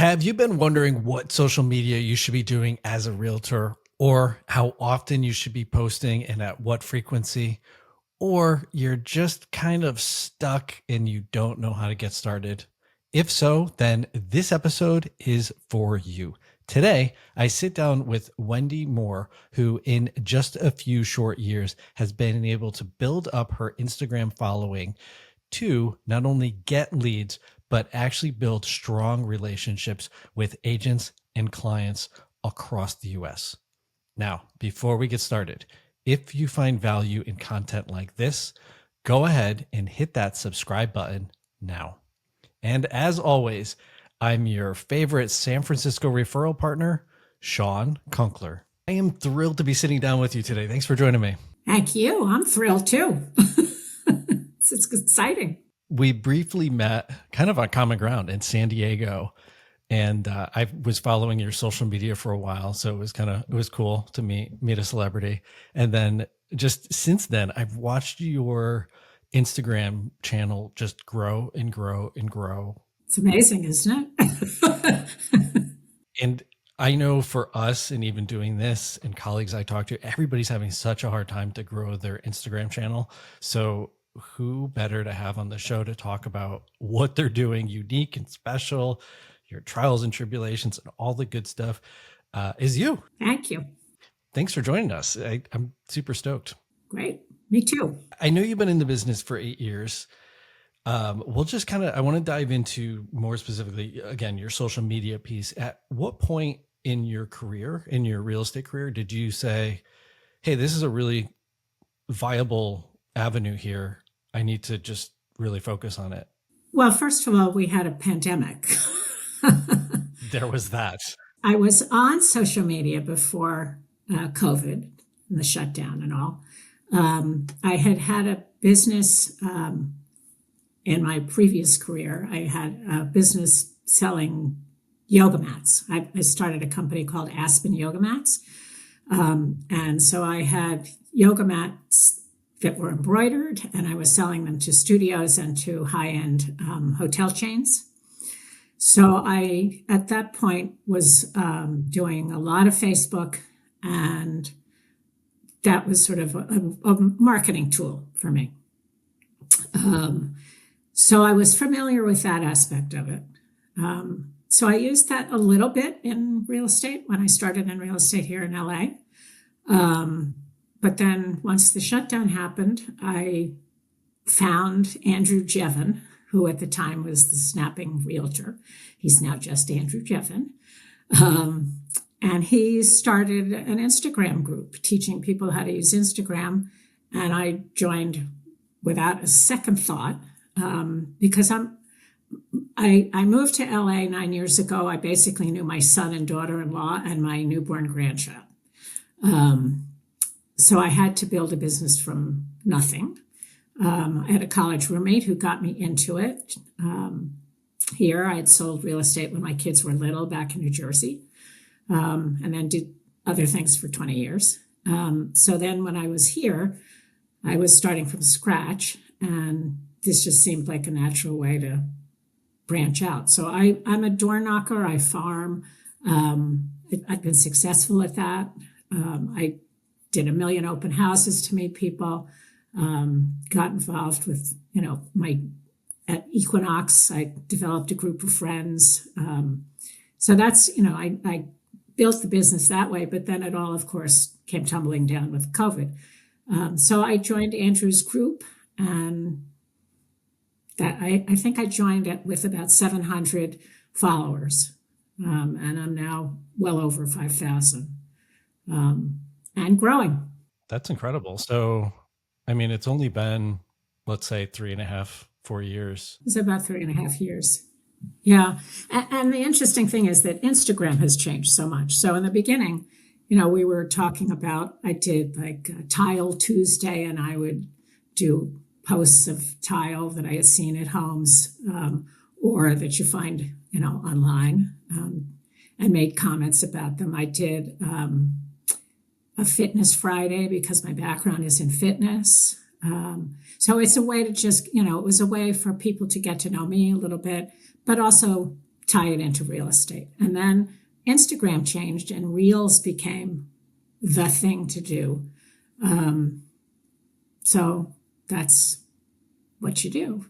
Have you been wondering what social media you should be doing as a realtor, or how often you should be posting and at what frequency? Or you're just kind of stuck and you don't know how to get started? If so, then this episode is for you. Today, I sit down with Wendy Moore, who in just a few short years has been able to build up her Instagram following to not only get leads, but actually build strong relationships with agents and clients across the US. Now, before we get started, if you find value in content like this, go ahead and hit that subscribe button now. And as always, I'm your favorite San Francisco referral partner, Sean Kunkler. I am thrilled to be sitting down with you today. Thanks for joining me. Thank you. I'm thrilled too. It's exciting. We briefly met kind of on common ground in San Diego. And I was following your social media for a while. So it was cool to meet a celebrity. And then just since then, I've watched your Instagram channel just grow and grow and grow. It's amazing, isn't it? And I know for us, and even doing this and colleagues I talk to, everybody's having such a hard time to grow their Instagram channel. So who better to have on the show to talk about what they're doing unique and special, your trials and tribulations and all the good stuff, is you. Thank you. Thanks for joining us. I'm super stoked. Great. Me too. I know you've been in the business for 8 years. We'll just I want to dive into more specifically, again, your social media piece. At what point in your career, in your real estate career, did you say, hey, this is a really viable avenue here. I need to just really focus on it? Well, first of all, we had a pandemic. There was that. I was on social media before COVID and the shutdown and all. I had a business in my previous career. I had a business selling yoga mats. I started a company called Aspen Yoga Mats. And so I had yoga mats that were embroidered, and I was selling them to studios and to high-end hotel chains. So I, at that point, was doing a lot of Facebook, and that was sort of a marketing tool for me. So I was familiar with that aspect of it. So I used that a little bit in real estate when I started in real estate here in LA. But then once the shutdown happened, I found Andrew Jevin, who at the time was the snapping realtor. He's now just Andrew Jevin. And he started an Instagram group teaching people how to use Instagram. And I joined without a second thought because I moved to LA 9 years ago. I basically knew my son and daughter-in-law and my newborn grandchild. So I had to build a business from nothing. I had a college roommate who got me into it. Here, I had sold real estate when my kids were little back in New Jersey, and then did other things for 20 years. So then when I was here, I was starting from scratch, and this just seemed like a natural way to branch out. So I'm a door knocker. I farm. I've been successful at that. I did 1 million open houses to meet people. Got involved with, at Equinox, I developed a group of friends. So that's, I built the business that way, but then it all, of course, came tumbling down with COVID. So I joined Andrew's group, and that I think I joined it with about 700 followers. And I'm now well over 5,000 and growing. That's incredible. So, I mean, it's only been, let's say, 3.5, 4 years. It's about 3.5 years. Yeah. And the interesting thing is that Instagram has changed so much. So in the beginning, we were talking about, I did like Tile Tuesday, and I would do posts of tile that I had seen at homes or that you find, online, and made comments about them. I did a Fitness Friday because my background is in fitness. So it's a way to just, it was a way for people to get to know me a little bit, but also tie it into real estate. And then Instagram changed and Reels became the thing to do. So that's what you do.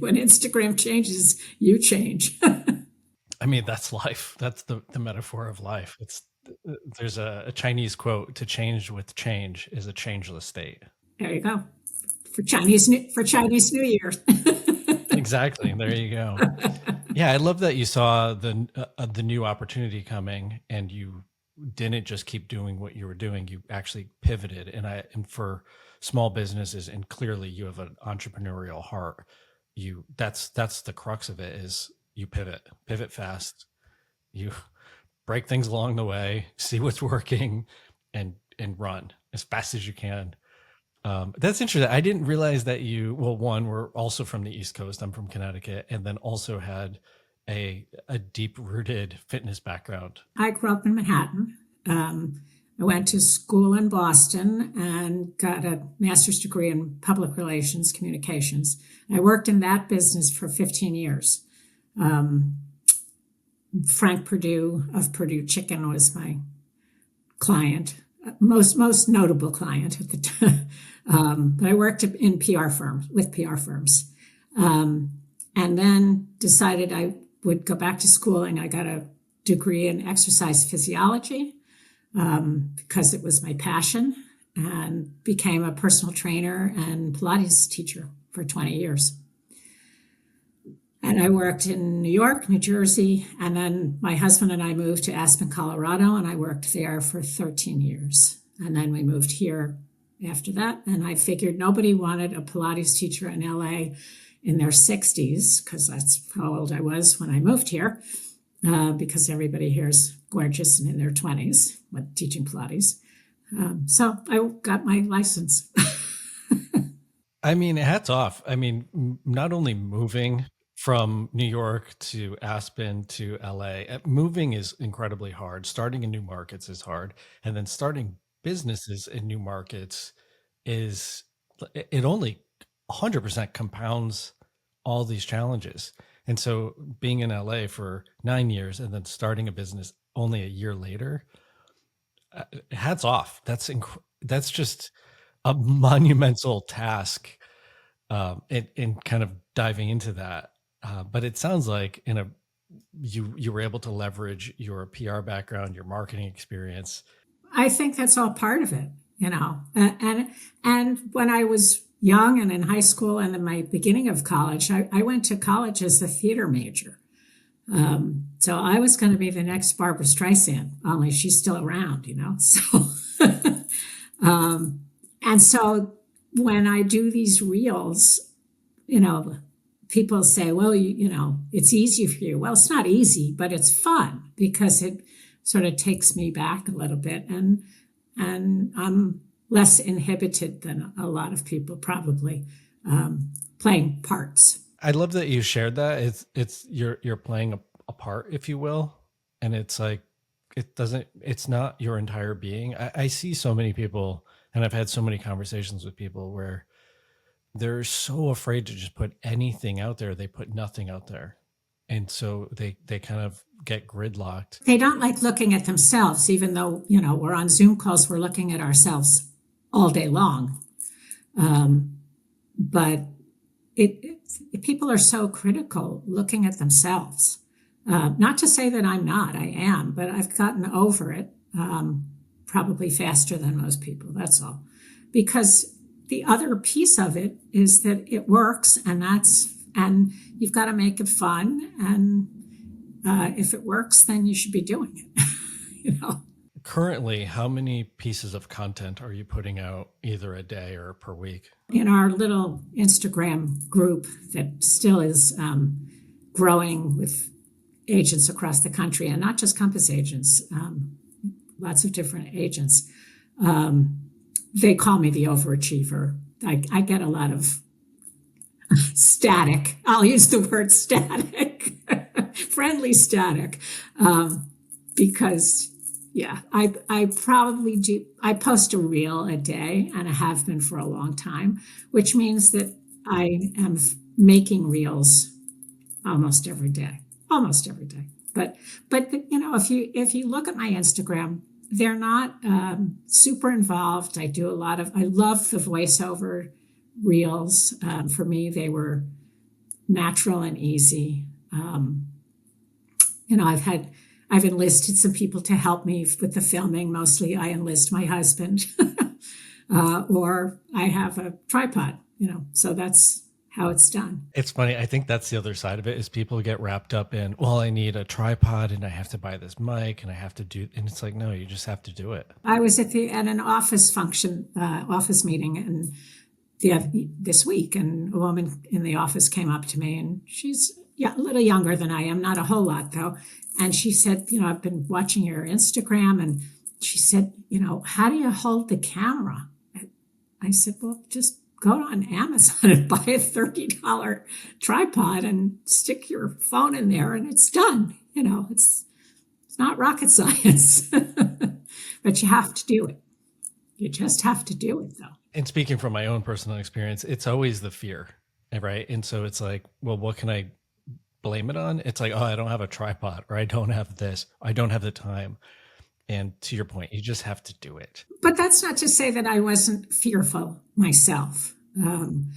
When Instagram changes, you change. I mean, that's life. That's the metaphor of life. It's there's a Chinese quote: "To change with change is a changeless state." There you go. For Chinese New Year. Exactly. There you go. Yeah, I love that you saw the new opportunity coming, and you didn't just keep doing what you were doing. You actually pivoted, and for small businesses, and clearly you have an entrepreneurial heart. That's the crux of it is you pivot fast. You break things along the way, see what's working, and run as fast as you can. That's interesting. I didn't realize that well, one, we're also from the East Coast. I'm from Connecticut, and then also had a deep rooted fitness background. I grew up in Manhattan. I went to school in Boston and got a master's degree in public relations communications. I worked in that business for 15 years. Frank Perdue of Perdue Chicken was my client, most notable client at the time. But I worked in PR firms with PR firms, and then decided I would go back to school, and I got a degree in exercise physiology because it was my passion, and became a personal trainer and Pilates teacher for 20 years. And I worked in New York, New Jersey, and then my husband and I moved to Aspen, Colorado, and I worked there for 13 years. And then we moved here after that, and I figured nobody wanted a Pilates teacher in LA in their 60s, because that's how old I was when I moved here, because everybody here is gorgeous and in their 20s with teaching Pilates. So I got my license. I mean, hats off. I mean, not only moving from New York to Aspen to LA, moving is incredibly hard. Starting in new markets is hard. And then starting businesses in new markets is, it only 100% compounds all these challenges. And so being in LA for 9 years and then starting a business only a year later, hats off. That's just a monumental task, in kind of diving into that. But it sounds like you were able to leverage your PR background, your marketing experience. I think that's all part of it, you know. And when I was young and in high school and in my beginning of college, I went to college as a theater major. So I was going to be the next Barbara Streisand, only she's still around, you know. So, and so when I do these reels, you know, people say, well, you know, it's easy for you. Well, it's not easy, but it's fun because it sort of takes me back a little bit, and I'm less inhibited than a lot of people it's playing parts. I love that you shared that. It's you're playing a part, if you will, and it's like it's not your entire being. I see so many people, and I've had so many conversations with people where they're so afraid to just put anything out there. They put nothing out there, and so they kind of get gridlocked. They don't like looking at themselves, even though, you know, we're on Zoom calls, we're looking at ourselves all day long. But people are so critical looking at themselves. Not to say that I'm not, I am, but I've gotten over it probably faster than most people. That's all. Because the other piece of it is that it works, and you've got to make it fun. And if it works, then you should be doing it. You know. Currently, how many pieces of content are you putting out either a day or per week? In our little Instagram group that still is growing with agents across the country, and not just Compass agents, lots of different agents. They call me the overachiever. I get a lot of static. I'll use the word static, friendly static, because yeah, I probably do. I post a reel a day, and I have been for a long time, which means that I am making reels almost every day. almost every day. But if you look at my Instagram, they're not super involved. I love the voiceover reels. For me, they were natural and easy. You know, I've enlisted some people to help me with the filming. Mostly, I enlist my husband, or I have a tripod. So that's how it's done. It's funny. I think that's the other side of it is people get wrapped up in, well, I need a tripod and I have to buy this mic and I have to do, and it's like, no, you just have to do it. I was at an office function, office meeting, and this week, and a woman in the office came up to me, and she's a little younger than I am, not a whole lot though. And she said, I've been watching your Instagram, and she said, how do you hold the camera? I said, well, just go on Amazon and buy a $30 tripod and stick your phone in there, and it's done. It's not rocket science, but you have to do it. You just have to do it, though. And speaking from my own personal experience, it's always the fear, right? And so it's like, well, what can I blame it on? It's like, oh, I don't have a tripod, or I don't have this, I don't have the time. And to your point, you just have to do it. But that's not to say that I wasn't fearful myself. And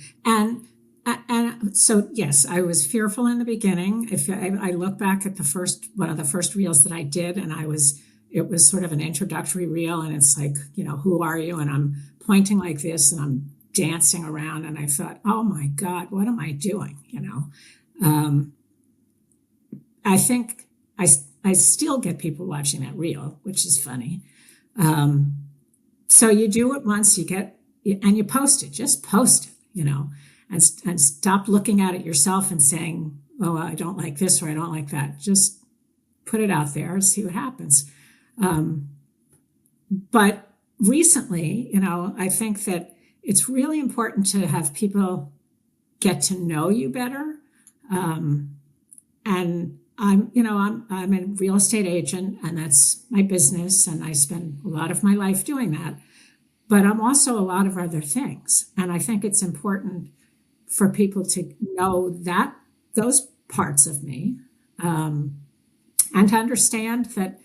so, yes, I was fearful in the beginning. If I look back at one of the first reels that I did, and it was sort of an introductory reel, and it's like, who are you? And I'm pointing like this, and I'm dancing around, and I thought, oh my God, what am I doing? I think I still get people watching that reel, which is funny. So you do it once, and you post it. Just post it, and stop looking at it yourself and saying, "Oh, I don't like this," or "I don't like that." Just put it out there and see what happens. But recently, I think that it's really important to have people get to know you better. And I'm a real estate agent, and that's my business, and I spend a lot of my life doing that. But I'm also a lot of other things, and I think it's important for people to know those parts of me, and to understand that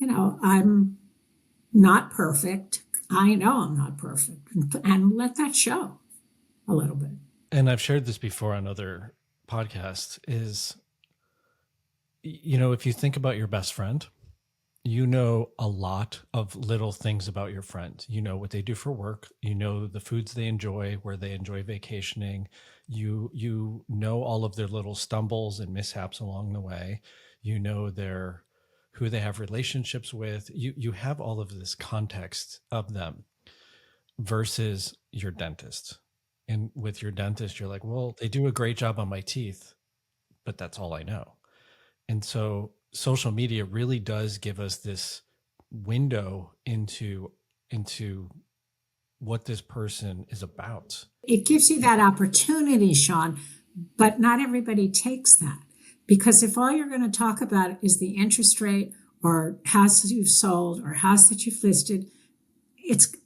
I'm not perfect. I know I'm not perfect, and let that show a little bit. And I've shared this before on other podcasts is, if you think about your best friend, a lot of little things about your friend. You know what they do for work. You know the foods they enjoy, where they enjoy vacationing. You know all of their little stumbles and mishaps along the way. You know who they have relationships with. You have all of this context of them versus your dentist. And with your dentist, you're like, well, they do a great job on my teeth, but that's all I know. And so social media really does give us this window into what this person is about. It gives you that opportunity, Sean, but not everybody takes that. Because if all you're going to talk about is the interest rate or house that you've sold or house that you've listed,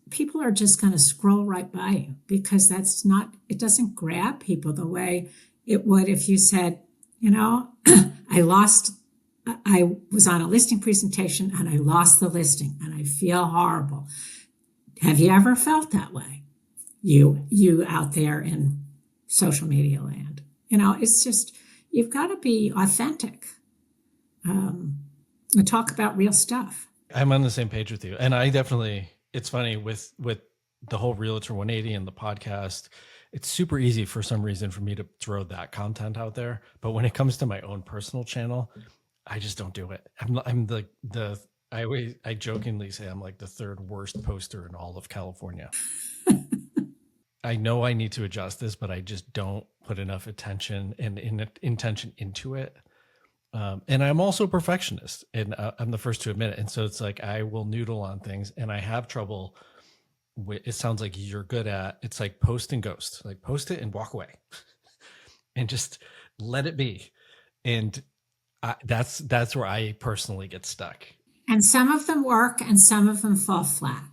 people are just going to scroll right by you, because it doesn't grab people the way it would if you said, I was on a listing presentation and I lost the listing and I feel horrible. Have you ever felt that way? You out there in social media land, it's just, you've got to be authentic, and talk about real stuff. I'm on the same page with you. And I definitely, it's funny with the whole Realtor 180 and the podcast, it's super easy for some reason for me to throw that content out there. But when it comes to my own personal channel, I just don't do it. I'm I jokingly say I'm like the third worst poster in all of California. I know I need to adjust this, but I just don't put enough attention and intention into it. And I'm also a perfectionist, and I'm the first to admit it. And so it's like, I will noodle on things, and I have trouble with, it sounds like you're good at, it's like post and ghost, like post it and walk away and just let it be. And that's where I personally get stuck. And some of them work and some of them fall flat,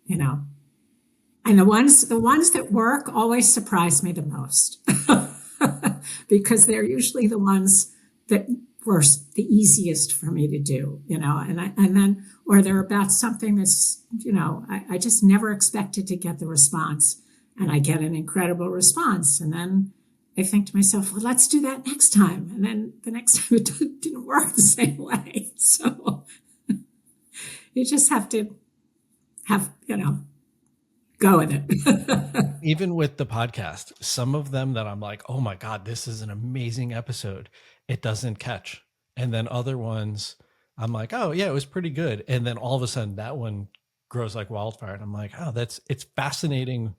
and the ones that work always surprise me the most. because they're usually the ones that were the easiest for me to do, and then, or they're about something that's, I just never expected to get the response, and I get an incredible response. And then I think to myself, well, let's do that next time. And then the next time it didn't work the same way. So you just have to go with it. Even with the podcast, some of them that I'm like, oh my God, this is an amazing episode, it doesn't catch. And then other ones, I'm like, oh yeah, it was pretty good. And then all of a sudden that one grows like wildfire. And I'm like, oh, it's fascinating.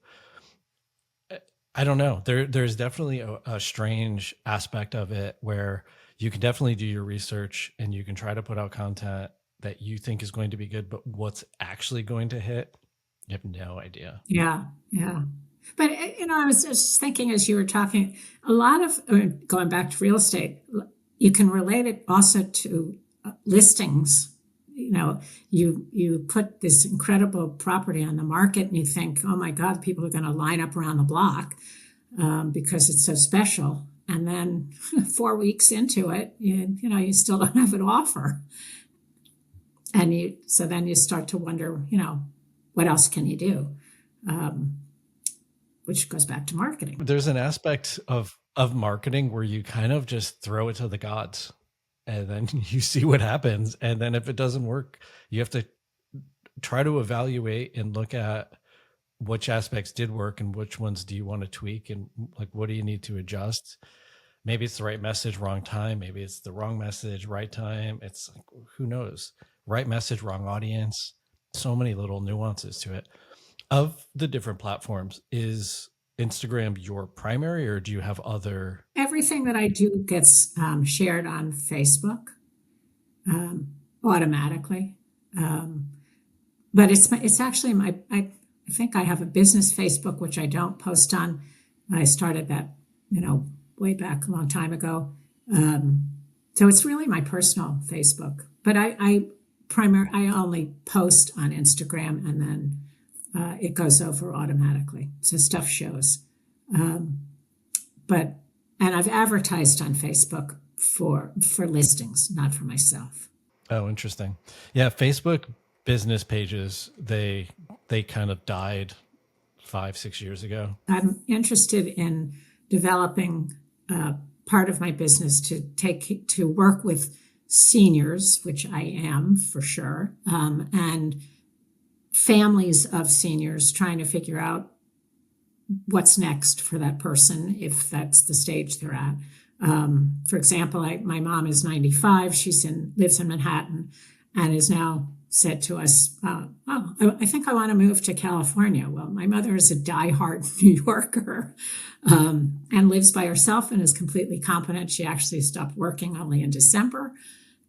I don't know. There's definitely a strange aspect of it where you can definitely do your research and you can try to put out content that you think is going to be good, but what's actually going to hit, you have no idea. Yeah, yeah. But I was just thinking as you were talking, a lot of going back to real estate, you can relate it also to listings. You put this incredible property on the market, and you think, oh my God, people are going to line up around the block because it's so special. And then 4 weeks into it, you still don't have an offer, and so then you start to wonder, what else can you do? Which goes back to marketing. There's an aspect of marketing where you kind of just throw it to the gods and then you see what happens. And then if it doesn't work, you have to try to evaluate and look at which aspects did work and which ones do you want to tweak, and like, what do you need to adjust? Maybe it's the right message, wrong time. Maybe it's the wrong message, right time. It's like, who knows? Right message, wrong audience. So many little nuances to it. Of the different platforms, is Instagram your primary, or do you have other? Everything that I do gets shared on Facebook automatically. But it's actually I think I have a business Facebook, which I don't post on. I started that, way back a long time ago. So it's really my personal Facebook. But I only post on Instagram, and then it goes over automatically. So stuff shows. And I've advertised on Facebook for listings, not for myself. Oh, interesting. Yeah, Facebook business pages, they kind of died 5-6 years ago. I'm interested in developing part of my business to work with seniors, which I am for sure, and families of seniors, trying to figure out what's next for that person if that's the stage they're at. For example, my mom is 95. Lives in Manhattan, and is now said to us, I think I want to move to California. Well, my mother is a diehard New Yorker and lives by herself and is completely competent. She actually stopped working only in December,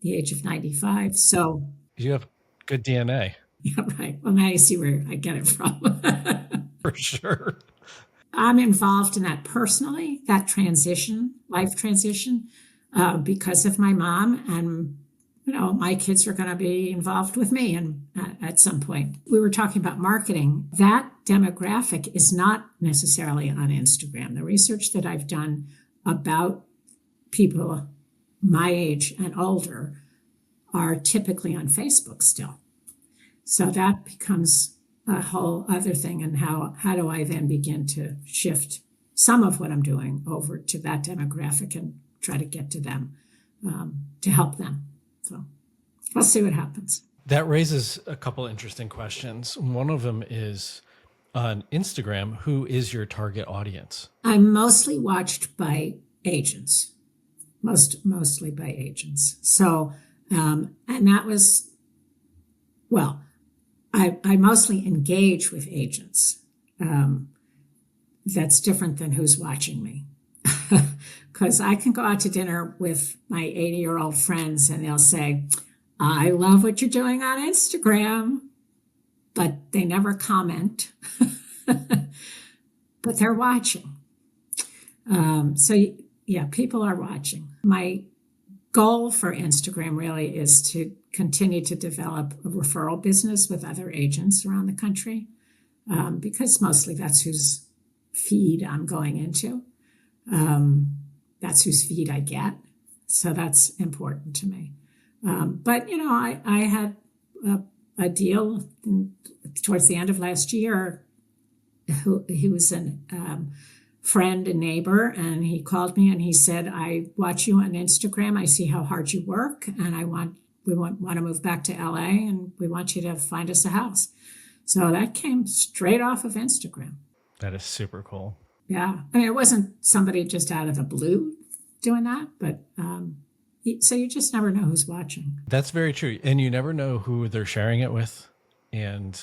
the age of 95. So you have good DNA. Yeah, right. Well, now you see where I get it from. For sure. I'm involved in that personally, that life transition, because of my mom. And, my kids are going to be involved with me at some point. We were talking about marketing. That demographic is not necessarily on Instagram. The research that I've done about people my age and older are typically on Facebook still. So that becomes a whole other thing. And how do I then begin to shift some of what I'm doing over to that demographic and try to get to them, to help them. So we'll see what happens. That raises a couple interesting questions. One of them is, on Instagram, who is your target audience? I'm mostly watched by agents, mostly by agents. So, and that was, well, I mostly engage with agents. That's different than who's watching me. Because I can go out to dinner with my 80-year-old friends and they'll say, I love what you're doing on Instagram, but they never comment. But they're watching. So yeah, people are watching. My goal for Instagram really is to continue to develop a referral business with other agents around the country, because mostly that's whose feed I'm going into. that's whose feed I get. So that's important to me. But, I had a, a deal towards the end of last year. He was a friend and neighbor, and he called me and he said, I watch you on Instagram. I see how hard you work, and we want to move back to LA, and we want you to find us a house. So that came straight off of Instagram. That is super cool. Yeah. I mean, it wasn't somebody just out of the blue doing that, but so you just never know who's watching. That's very true. And you never know who they're sharing it with. And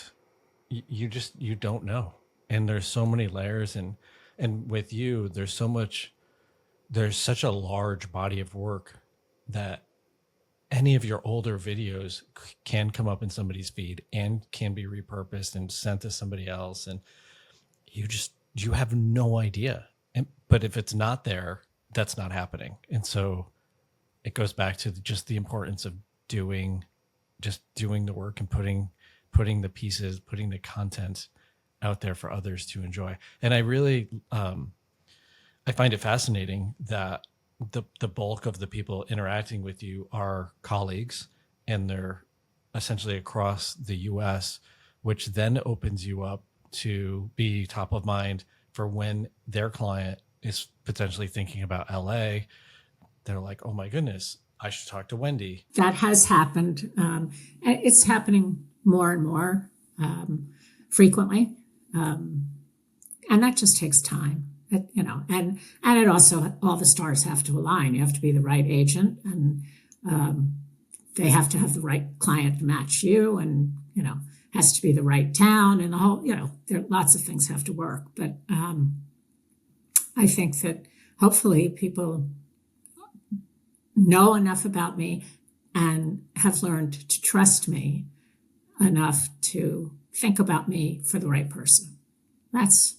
you don't know. And there's so many layers, and with you, there's such a large body of work that any of your older videos can come up in somebody's feed and can be repurposed and sent to somebody else. And you have no idea. But if it's not there, that's not happening. And so it goes back to just the importance of doing the work and putting the pieces, putting the content out there for others to enjoy. And I really, I find it fascinating that the bulk of the people interacting with you are colleagues, and they're essentially across the US, which then opens you up to be top of mind for when their client is potentially thinking about LA. They're like, oh my goodness, I should talk to Wendy. That has happened. It's happening more and more frequently. And that just takes time, and it also, all the stars have to align. You have to be the right agent, and they have to have the right client to match you, and, has to be the right town, and the whole, there lots of things have to work. But I think that hopefully people know enough about me and have learned to trust me enough to think about me for the right person. That's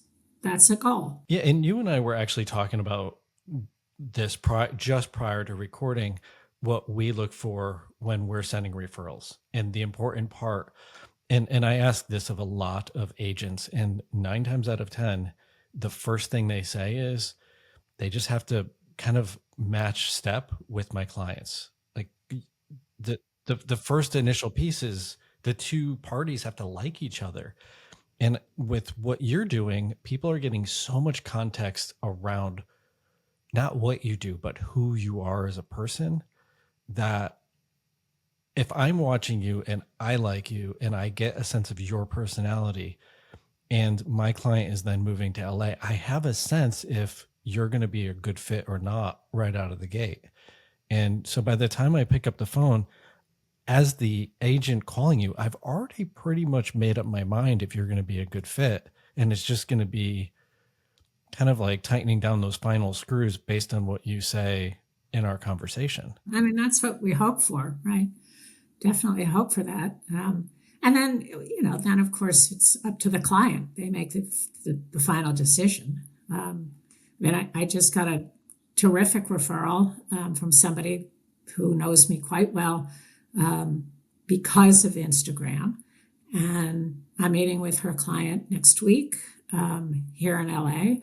a goal. Yeah, and you and I were actually talking about this just prior to recording, what we look for when we're sending referrals, and the important part. And I ask this of a lot of agents, and 9 times out of 10, the first thing they say is they just have to kind of match step with my clients. Like the first initial piece is the two parties have to like each other. And with what you're doing, people are getting so much context around not what you do, but who you are as a person, that if I'm watching you and I like you and I get a sense of your personality, and my client is then moving to LA, I have a sense if you're going to be a good fit or not right out of the gate. And so by the time I pick up the phone, as the agent calling you, I've already pretty much made up my mind if you're going to be a good fit. And it's just going to be kind of like tightening down those final screws based on what you say in our conversation. I mean, that's what we hope for, right? Definitely hope for that. And then, then of course it's up to the client. They make the final decision. I mean, I just got a terrific referral from somebody who knows me quite well because of Instagram. And I'm meeting with her client next week here in LA.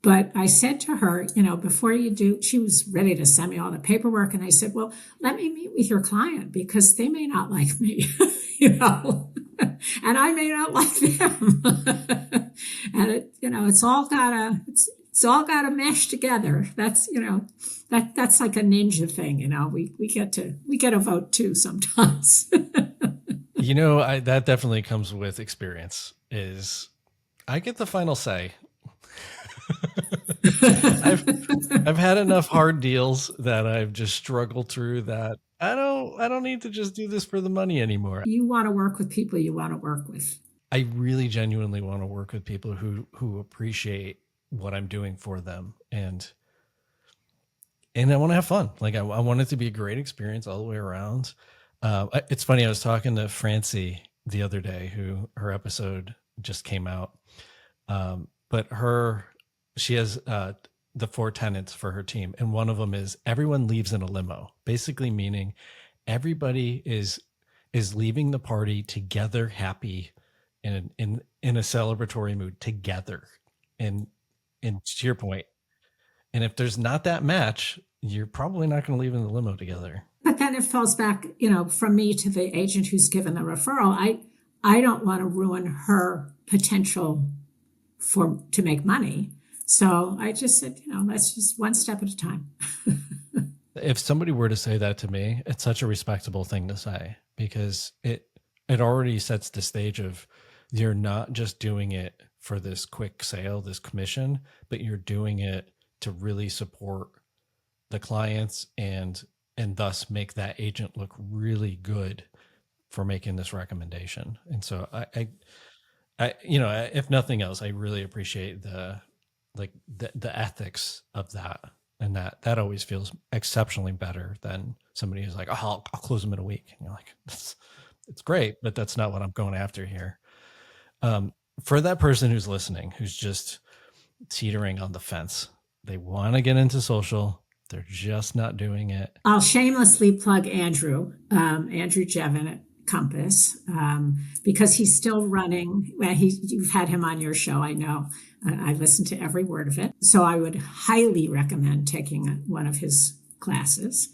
But I said to her, before you do, she was ready to send me all the paperwork. And I said, well, let me meet with your client because they may not like me, and I may not like them. And it's all gotta mesh together. That's, that's like a ninja thing. We get a vote too sometimes. That definitely comes with experience. Is I get the final say. I've had enough hard deals that I've just struggled through that. I don't need to just do this for the money anymore. You want to work with people you want to work with. I really genuinely want to work with people who appreciate what I'm doing for them, and I want to have fun. Like I want it to be a great experience all the way around. It's funny. I was talking to Francie the other day, who her episode just came out. But she has the 4 tenets for her team, and one of them is everyone leaves in a limo, basically meaning everybody is leaving the party together, happy, and in a celebratory mood together. And to your point, And if there's not that match, you're probably not going to leave in the limo together. But then it falls back, from me to the agent who's given the referral. I don't want to ruin her potential to make money. So I just said, let's just one step at a time. If somebody were to say that to me, it's such a respectable thing to say, because it already sets the stage of, you're not just doing it for this quick sale, this commission, but you're doing it to really support the clients and thus make that agent look really good for making this recommendation. And so if nothing else, I really appreciate the ethics of that. And that always feels exceptionally better than somebody who's like, oh, I'll close them in a week. And you're like, it's great, but that's not what I'm going after here. For that person who's listening, who's just teetering on the fence, they want to get into social, they're just not doing it. I'll shamelessly plug Andrew Jevin at Compass, because he's still running. Well, you've had him on your show, I know. I listened to every word of it. So I would highly recommend taking one of his classes.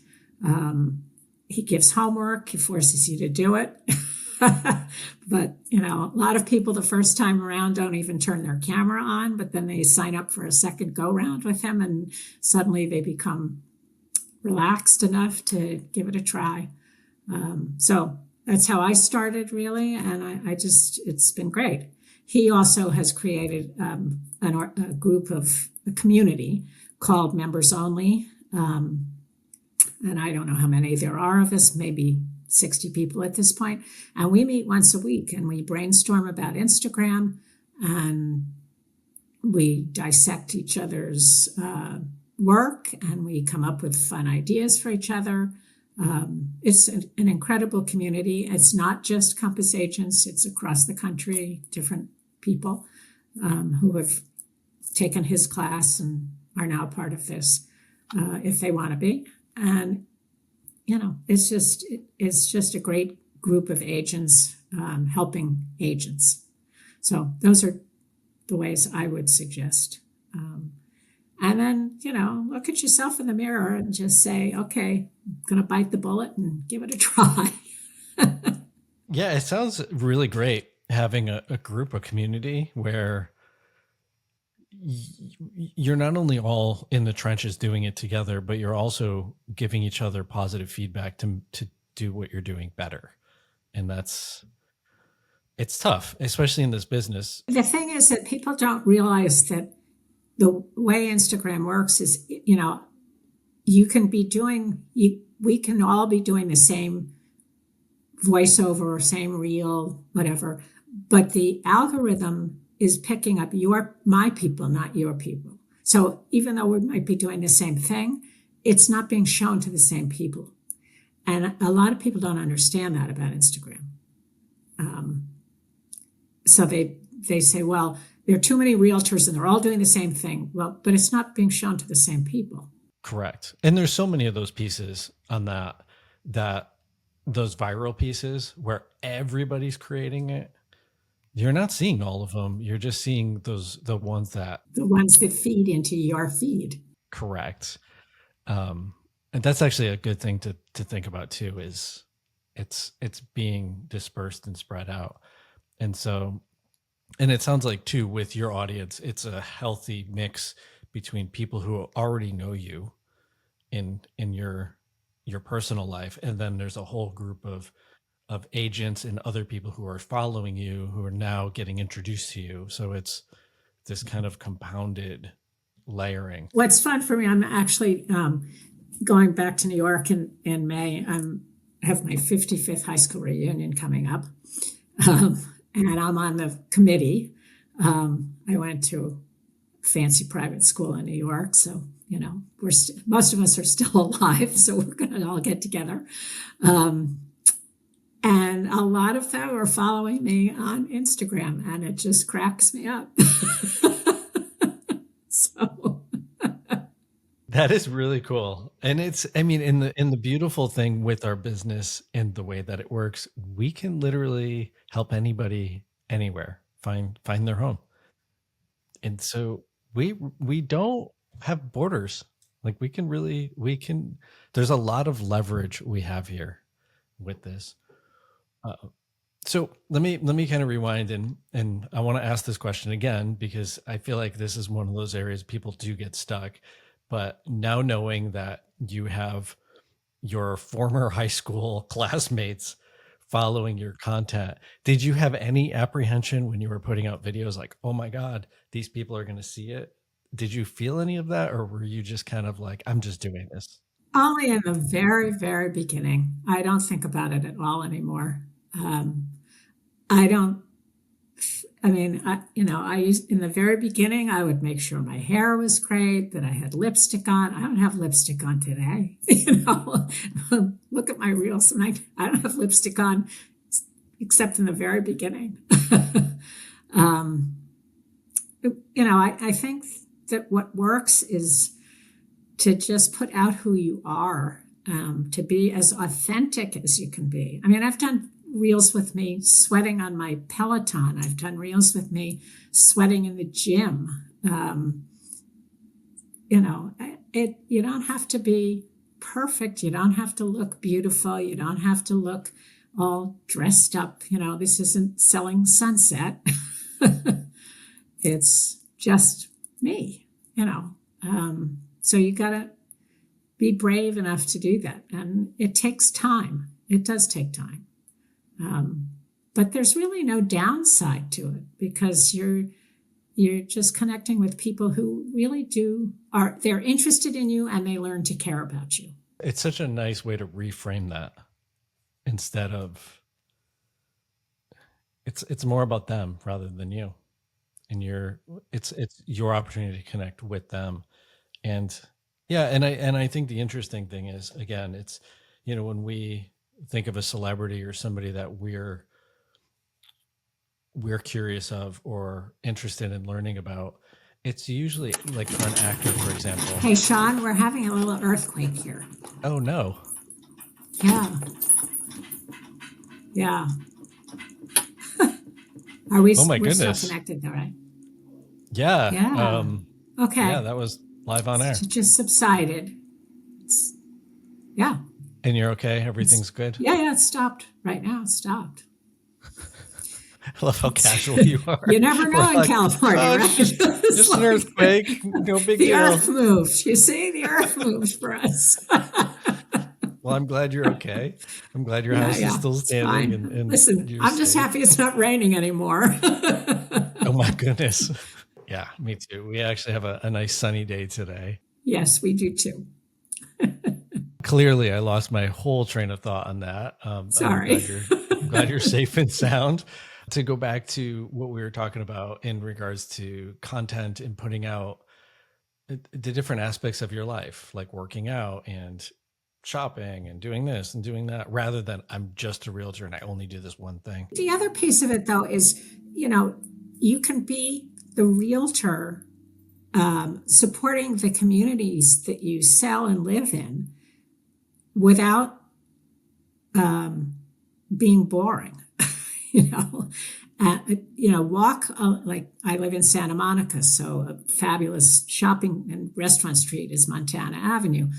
He gives homework, he forces you to do it. But, a lot of people the first time around don't even turn their camera on, but then they sign up for a second go round with him and suddenly they become relaxed enough to give it a try. So that's how I started, really. And it's been great. He also has created a group of a community called Members Only. And I don't know how many there are of us, maybe 60 people at this point. And we meet once a week and we brainstorm about Instagram and we dissect each other's work and we come up with fun ideas for each other. It's an incredible community. It's not just Compass agents, it's across the country, different people who have taken his class and are now part of this if they want to be. And, it's just a great group of agents helping agents. So those are the ways I would suggest. And then, look at yourself in the mirror and just say, okay, I'm going to bite the bullet and give it a try. Yeah, it sounds really great having a group, a community where you're not only all in the trenches doing it together, but you're also giving each other positive feedback to do what you're doing better. And it's tough, especially in this business. The thing is that people don't realize that the way Instagram works is, we can all be doing the same voiceover, same reel, whatever, but the algorithm is picking up my people, not your people. So even though we might be doing the same thing, it's not being shown to the same people. And a lot of people don't understand that about Instagram. So they say, well, there are too many realtors and they're all doing the same thing. Well, but it's not being shown to the same people. Correct. And there's so many of those pieces on that those viral pieces where everybody's creating it. You're not seeing all of them. You're just seeing the ones that feed into your feed. Correct. And that's actually a good thing to think about too, is it's being dispersed and spread out. And so, and it sounds like too, with your audience, it's a healthy mix between people who already know you in your personal life. And then there's a whole group of agents and other people who are following you, who are now getting introduced to you. So it's this kind of compounded layering. What's fun for me, I'm actually going back to New York in May. I have my 55th high school reunion coming up. And I'm on the committee. I went to fancy private school in New York. So, most of us are still alive. So we're going to all get together. And a lot of them are following me on Instagram, and it just cracks me up. So that is really cool. And in the beautiful thing with our business and the way that it works, we can literally help anybody anywhere find their home. And so we don't have borders. Like we can, there's a lot of leverage we have here with this. Uh, so let me kind of rewind, and I want to ask this question again because I feel like this is one of those areas people do get stuck. But now knowing that you have your former high school classmates following your content, did you have any apprehension when you were putting out videos like, oh my God, these people are going to see it? Did you feel any of that, or were you just kind of like, I'm just doing this? Only in the very, very beginning. I don't think about it at all anymore. Um, I don't. I mean, I used in the very beginning. I would make sure my hair was great, that I had lipstick on. I don't have lipstick on today. Look at my reels, and I don't have lipstick on except in the very beginning. um, I think that what works is to just put out who you are, to be as authentic as you can be. I mean, I've done reels with me sweating on my Peloton. I've done reels with me sweating in the gym. You don't have to be perfect. You don't have to look beautiful. You don't have to look all dressed up. This isn't selling sunset. It's just me, you know. So you got to be brave enough to do that. And it takes time. It does take time. But there's really no downside to it because you're just connecting with people who really they're interested in you and they learn to care about you. It's such a nice way to reframe that instead of it's more about them rather than you. And it's your opportunity to connect with them. And yeah, and I think the interesting thing is, again, it's, when we think of a celebrity or somebody that we're curious of or interested in learning about, it's usually like for an actor, for example. Hey, Sean, we're having a little earthquake here. Oh no. Yeah. Yeah. Are we? Oh my We're still goodness. connected, though, right? Yeah. Yeah. Okay. Yeah, that was live on air. It just subsided. Yeah. And you're okay? Everything's good? Yeah. It stopped right now. It stopped. I love how casual you are. You never know We're in like, California, oh, right? just an earthquake. No big the deal. earth moved. You see, the earth moved for us. Well, I'm glad you're okay. I'm glad your house is still standing. And Listen, you're I'm just safe. happy it's not raining anymore. Oh my goodness. Yeah, me too. We actually have a nice sunny day today. Yes, we do too. Clearly, I lost my whole train of thought on that. Sorry. I'm glad you're safe and sound. To go back to what we were talking about in regards to content and putting out the different aspects of your life, like working out and shopping and doing this and doing that, rather than I'm just a realtor and I only do this one thing. The other piece of it, though, is, you can be the realtor supporting the communities that you sell and live in without being boring. Walk like I live in Santa Monica, so a fabulous shopping and restaurant street is Montana Avenue.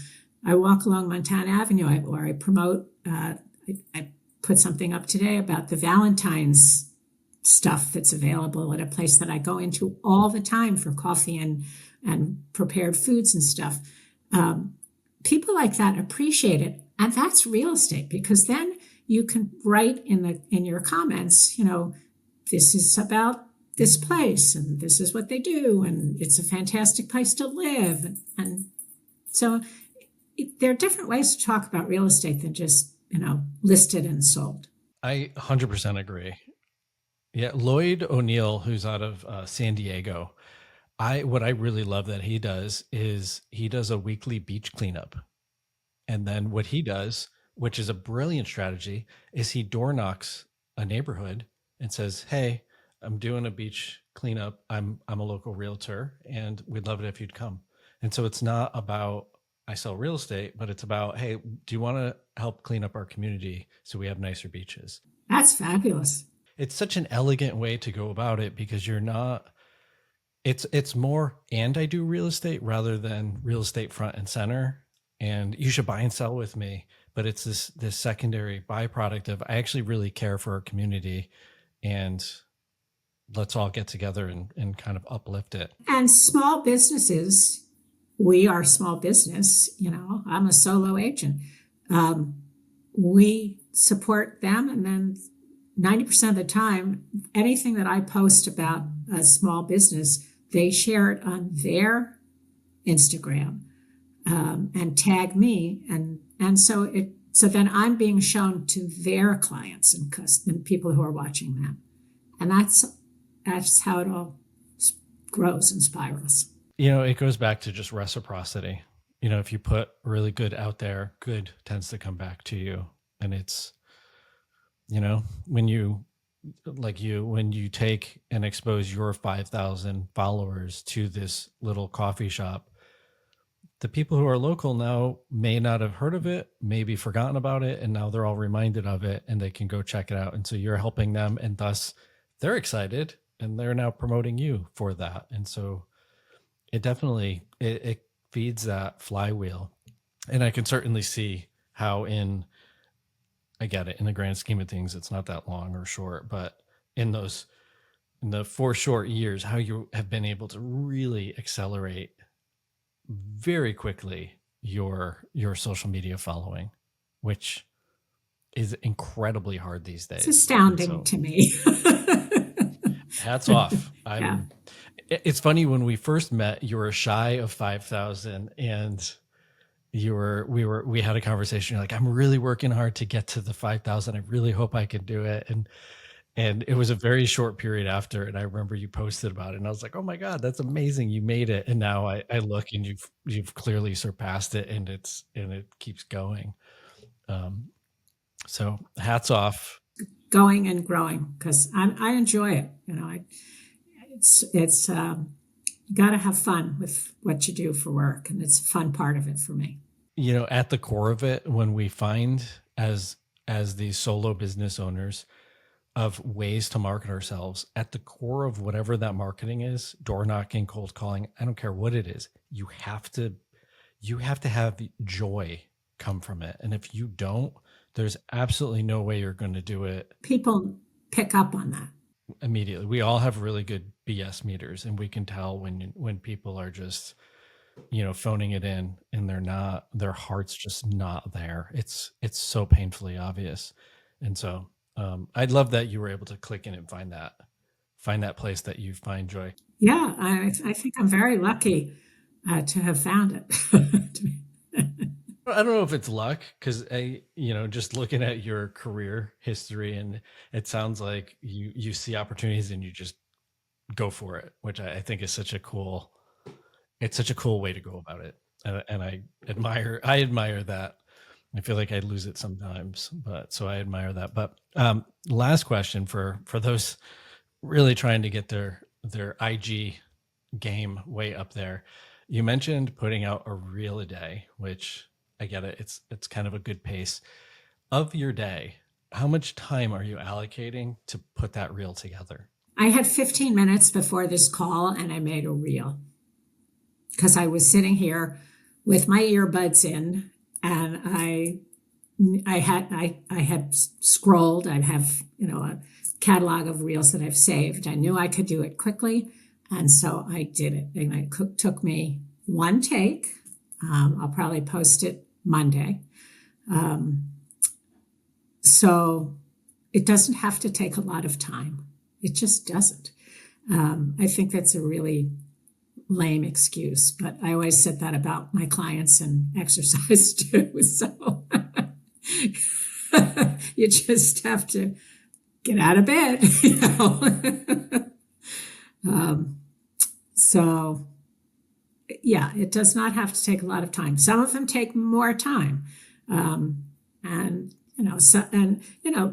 I walk along Montana Avenue, or I promote. I put something up today about the Valentine's stuff that's available at a place that I go into all the time for coffee and prepared foods and stuff. People like that appreciate it, and that's real estate, because then you can write in your comments, this is about this place and this is what they do and it's a fantastic place to live. And so there are different ways to talk about real estate than just, listed and sold. I 100% agree. Yeah, Lloyd O'Neill, who's out of San Diego, what I really love that he does is he does a weekly beach cleanup. And then what he does, which is a brilliant strategy, is he door knocks a neighborhood and says, "Hey, I'm doing a beach cleanup. I'm a local realtor, and we'd love it if you'd come." And so it's not about I sell real estate, but it's about, hey, do you want to help clean up our community so we have nicer beaches? That's fabulous. It's such an elegant way to go about it because you're not It's more, and I do real estate rather than real estate front and center. And you should buy and sell with me. But it's this secondary byproduct of I actually really care for our community, and let's all get together and kind of uplift it. And small businesses, we are small business, I'm a solo agent. Um, we support them, and then 90% of the time, anything that I post about a small business, they share it on their Instagram, and tag me, and so then I'm being shown to their clients and people who are watching them, and that's how it all grows and spirals. It goes back to just reciprocity. If you put really good out there, good tends to come back to you. And it's, when you take and expose your 5,000 followers to this little coffee shop, the people who are local now may not have heard of it, maybe forgotten about it, and now they're all reminded of it and they can go check it out. And so you're helping them, and thus they're excited and they're now promoting you for that. And so it definitely it feeds that flywheel. And I can certainly see how I get it, in the grand scheme of things, it's not that long or short, but in the 4 short years, how you have been able to really accelerate very quickly your social media following, which is incredibly hard these It's days. astounding to me. Hats off. Yeah. It's funny, when we first met, you were shy of 5,000, and we had a conversation. You're like, I'm really working hard to get to the 5,000. I really hope I can do it. And it was a very short period after, and I remember you posted about it, and I was like, oh my God, that's amazing. You made it. And now I look, and you've clearly surpassed it, and it keeps going. So hats off. Going and growing, because I enjoy it. It's you got to have fun with what you do for work, and it's a fun part of it for me. At the core of it, when we find as these solo business owners of ways to market ourselves, at the core of whatever that marketing is, door knocking, cold calling, I don't care what it is, you have to have joy come from it. And if you don't, there's absolutely no way you're going to do it People pick up on that. immediately. We all have really good BS meters, and we can tell when people are just phoning it in, and their heart's just not there. It's so painfully obvious. And so I'd love that you were able to click in and find that place that you find joy. Yeah, I think I'm very lucky to have found it. I don't know if it's luck, because just looking at your career history, and it sounds like you see opportunities and you just go for it, which I think is such a cool way to go about it. And I admire that. I feel like I lose it sometimes, but so I admire that. But last question for those really trying to get their IG game way up there. You mentioned putting out a reel a day, which I get it. It's kind of a good pace of your day. How much time are you allocating to put that reel together? I had 15 minutes before this call, and I made a reel because I was sitting here with my earbuds in, and I had scrolled. I have a catalog of reels that I've saved. I knew I could do it quickly, and so I did it. And it took me one take. I'll probably post it Monday. So it doesn't have to take a lot of time. It just doesn't. I think that's a really lame excuse, but I always said that about my clients and exercise too. So you just have to get out of bed. So yeah, it does not have to take a lot of time. Some of them take more time. And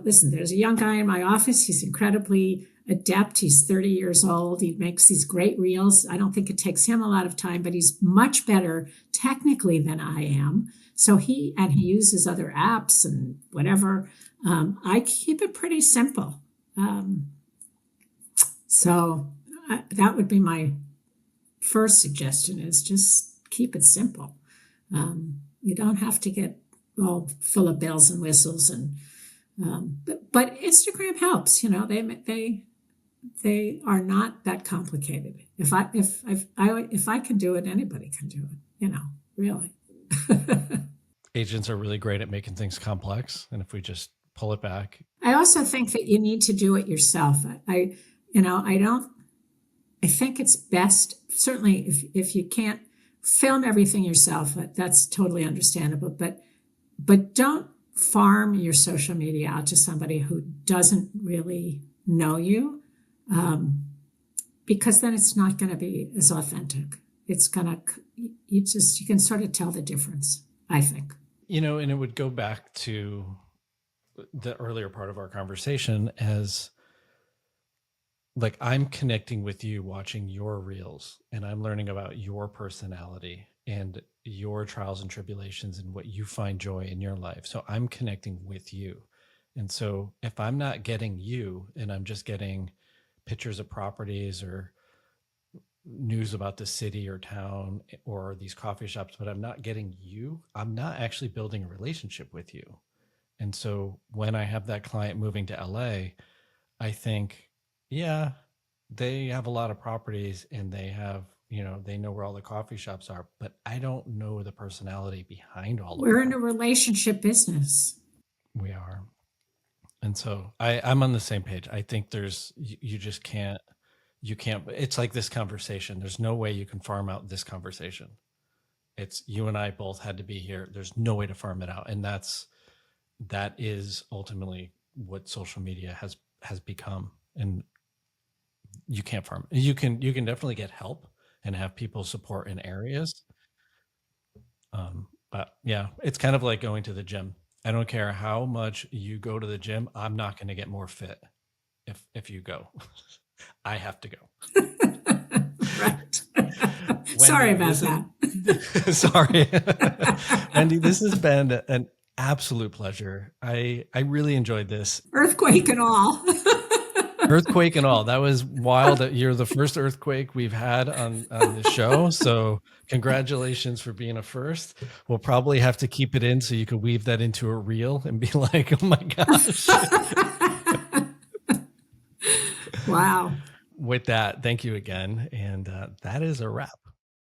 listen, there's a young guy in my office. He's incredibly adept. He's 30 years old. He makes these great reels. I don't think it takes him a lot of time, but he's much better technically than I am. So he uses other apps and whatever. I keep it pretty simple. So that would be my first suggestion is just keep it simple. You don't have to get all full of bells and whistles, and but Instagram helps. You know, they are not that complicated. If I can do it, anybody can do it. You know, really. Agents are really great at making things complex. And if we just pull it back, I also think that you need to do it yourself. You know, I don't. I think it's best, certainly, if you can't film everything yourself, that's totally understandable. But don't farm your social media out to somebody who doesn't really know you, because then it's not going to be as authentic. It's gonna you can sort of tell the difference, I think. you know, and it would go back to the earlier part of our conversation as like I'm connecting with you watching your reels and I'm learning about your personality and your trials and tribulations and what you find joy in your life. So I'm connecting with you. And so if I'm not getting you and I'm just getting pictures of properties or news about the city or town or these coffee shops, but I'm not getting you, I'm not actually building a relationship with you. And so when I have that client moving to LA, I think, yeah, they have a lot of properties and they have, you know, they know where all the coffee shops are, but I don't know the personality behind all of We're in a them. relationship business. We are. And so I'm on the same page. I think you just can't, it's like this conversation. There's no way you can farm out this conversation. It's you and I both had to be here. There's no way to farm it out. And that is ultimately what social media has become. And you can't farm. You can definitely get help and have people support in areas. But yeah, it's kind of like going to the gym. I don't care how much you go to the gym. I'm not going to get more fit if you go. I have to go. Right. Sorry Wendy, about that. sorry. Wendy, this has been an absolute pleasure. I really enjoyed this. Earthquake and all. Earthquake and all. That was wild. You're the first earthquake we've had on the show. So congratulations for being a first. We'll probably have to keep it in so you can weave that into a reel and be like, oh my gosh. Wow. With that, thank you again. And that is a wrap.